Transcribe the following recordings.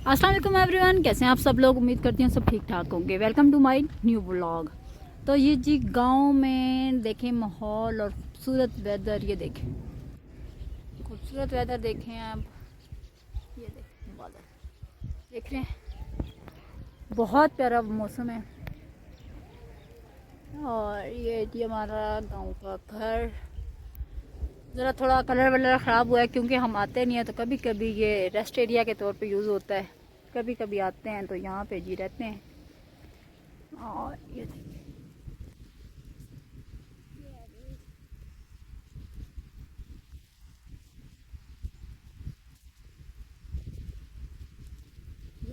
अस्सलाम वालेकुम एवरीवन, कैसे हैं आप सब लोग। उम्मीद करती हूँ सब ठीक ठाक होंगे। Welcome to my new vlog. तो ये जी गांव में देखें माहौल और खूबसूरत वेदर, ये देखें खूबसूरत वेदर देखें आप। ये देखें बादल देख रहे हैं, बहुत प्यारा मौसम है। और ये जी हमारा गांव का घर, ज़रा थोड़ा कलर वलर ख़राब हुआ है क्योंकि हम आते नहीं हैं, तो कभी कभी ये रेस्ट एरिया के तौर पे यूज़ होता है। कभी कभी आते हैं तो यहाँ पे जी रहते हैं। और ये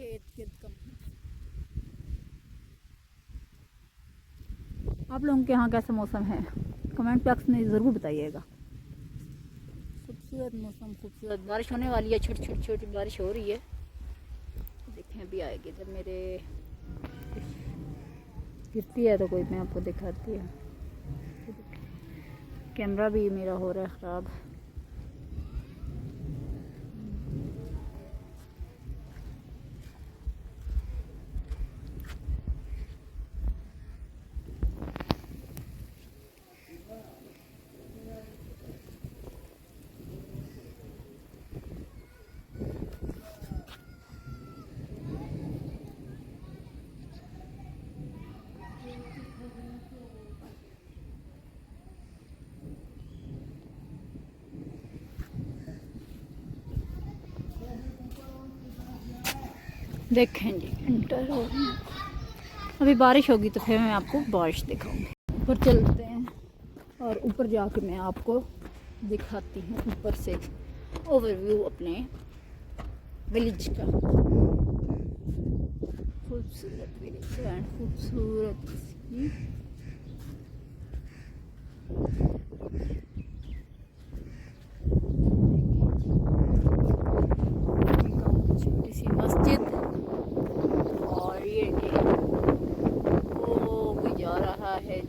इर्द गिर्द कम। आप लोगों के यहाँ कैसा मौसम है, कमेंट बॉक्स में ज़रूर बताइएगा। खूबसूरत मौसम, खूबसूरत बारिश होने वाली है, छोटी छोटी छोटी बारिश हो रही है। देखें अभी आएगी, जब मेरे गिरती है तो कोई मैं आपको दिखाती है। कैमरा भी मेरा हो रहा है ख़राब। देखें जी इंटर हो रही है। अभी बारिश होगी तो फिर मैं आपको बारिश दिखाऊंगी। ऊपर चलते हैं और ऊपर जाके मैं आपको दिखाती हूँ ऊपर से ओवरव्यू अपने विलेज का। खूबसूरत विलेज एंड खूबसूरत छोटी सी मस्जिद। और ये वो कोई जा रहा है,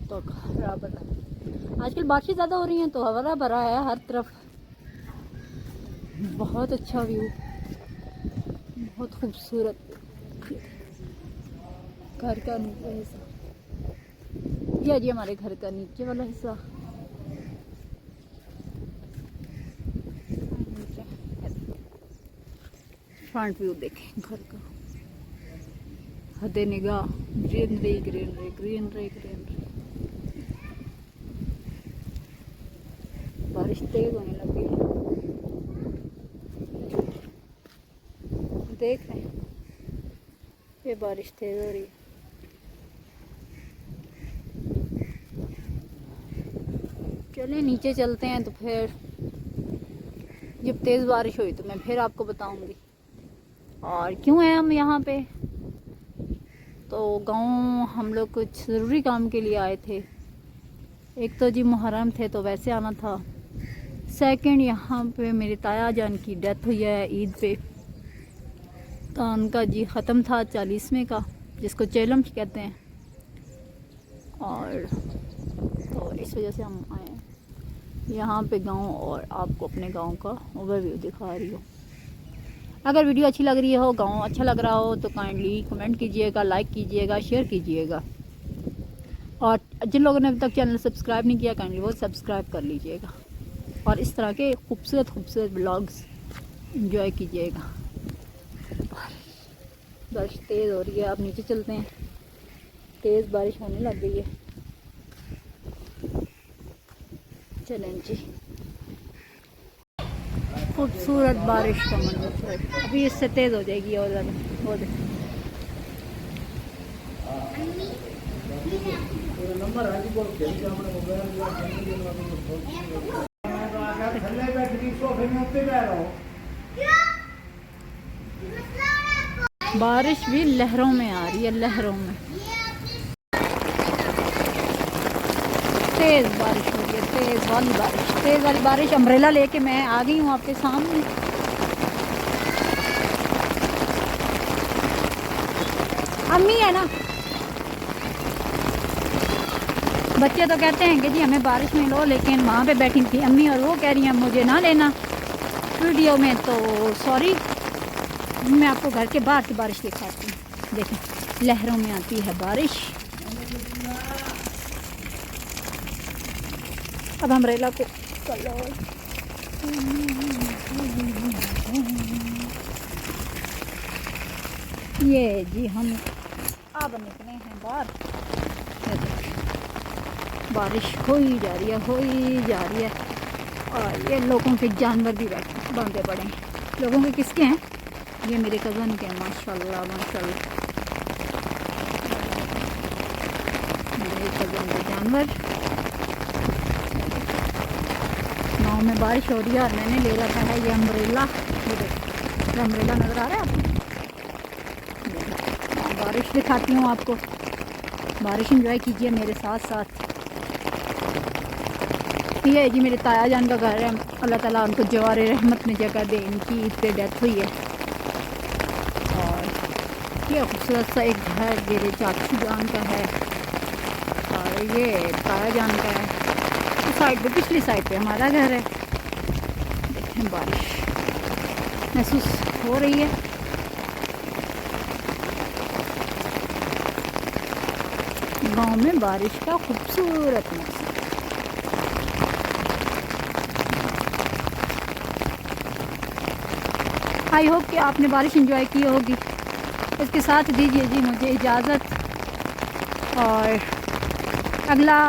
तो हरा भरा। आजकल बारिशें ज़्यादा हो रही हैं तो हरा भरा है हर तरफ। बहुत अच्छा व्यू, बहुत खूबसूरत। घर का नीचे हिस्सा, ये जी हमारे घर का नीचे वाला हिस्सा। फ्रंट व्यू देखें घर का, हदे निगाह, ग्रीनरी ग्रीनरी ग्रीनरी ग्रीनरी। बारिश तेज होने लगी है, देख रहे हैं ये बारिश तेज हो रही है। चलिए नीचे चलते हैं, तो फिर जब तेज़ बारिश हुई तो मैं फिर आपको बताऊंगी। और क्यों है हम यहाँ पे, तो गांव हम लोग कुछ ज़रूरी काम के लिए आए थे। एक तो जी मुहर्रम थे तो वैसे आना था। सेकंड, यहाँ पे मेरी ताया जान की डेथ हुई है ईद पे, तो उनका जी ख़त्म था 40वें का, जिसको चेलम कहते हैं। और तो इस वजह से हम आए हैं यहाँ पे गांव, और आपको अपने गांव का ओवरव्यू दिखा रही हूँ। अगर वीडियो अच्छी लग रही हो, गांव अच्छा लग रहा हो, तो काइंडली कमेंट कीजिएगा, लाइक कीजिएगा, शेयर कीजिएगा। और जिन लोगों ने अभी तक चैनल सब्सक्राइब नहीं किया, काइंडली वो सब्सक्राइब कर लीजिएगा। और इस तरह के खूबसूरत खूबसूरत ब्लॉग्स एंजॉय कीजिएगा। बारिश तेज़ हो रही है, आप नीचे चलते हैं, तेज़ बारिश होने लग गई है। चलें जी, खूबसूरत बारिश का मंजर है। अभी इससे तेज़ हो जाएगी और ज़्यादा। वो देखो बारिश भी लहरों में आ रही है, लहरों में। तेज़ बारिश हो रही है, तेज़ वाली बारिश, तेज़ वाली बारिश। अम्ब्रेला लेके मैं आ गई हूँ आपके सामने। अम्मी है ना, बच्चे तो कहते हैं कि जी हमें बारिश में लो, लेकिन वहाँ पे बैठी थी अम्मी और वो कह रही हैं मुझे ना लेना वीडियो में। तो सॉरी, मैं आपको घर के बाहर की बारिश दिखाती हूँ। देखें, लहरों में आती है बारिश। अब अम्ब्रेला को ये जी हम अब निकले हैं बाहर। बारिश हो ही जा रही है, हो ही जा रही है। और ये लोगों के जानवर भी बांधे पड़े हैं। लोगों के किसके हैं? ये मेरे कज़न के हैं। माशाल्लाह माशाल्लाह, मेरे कज़न के जानवर। गाँव में बारिश हो रही है और मैंने ले रखा है ये अम्ब्रेला। ये देखो, अम्ब्रेला नज़र आ रहा है आपको? बारिश दिखाती हूँ आपको, बारिश एंजॉय कीजिए मेरे साथ साथ। ये है जी मेरे ताया जान का घर है। अल्लाह ताला उनको जवार रहमत में जगह दे। इनकी ईद पे डेथ हुई है। और ये खूबसूरत सा एक घर मेरे चाचू जान का है और ये ताया जान का है। इस साइड पे, पिछली साइड पे हमारा घर है। देखें, बारिश महसूस हो रही है। गांव में बारिश का खूबसूरत मौसम। आई होप कि आपने बारिश एंजॉय की होगी। इसके साथ दीजिए जी मुझे इजाज़त, और अगला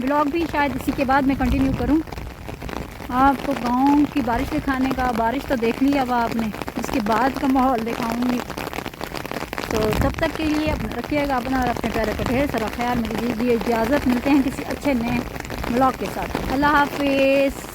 ब्लॉग भी शायद इसी के बाद मैं कंटिन्यू करूं। आपको गांव की बारिश दिखाने का, बारिश तो देख ली अब आपने, इसके बाद का माहौल दिखाऊंगी। तो तब तक के लिए अपना रखिएगा अपना और अपने प्यारे को ढेर सारा ख्याल। मुझे दीजिए इजाज़त, मिलते हैं किसी अच्छे नए ब्लॉग के साथ। अल्लाह हाफिज़।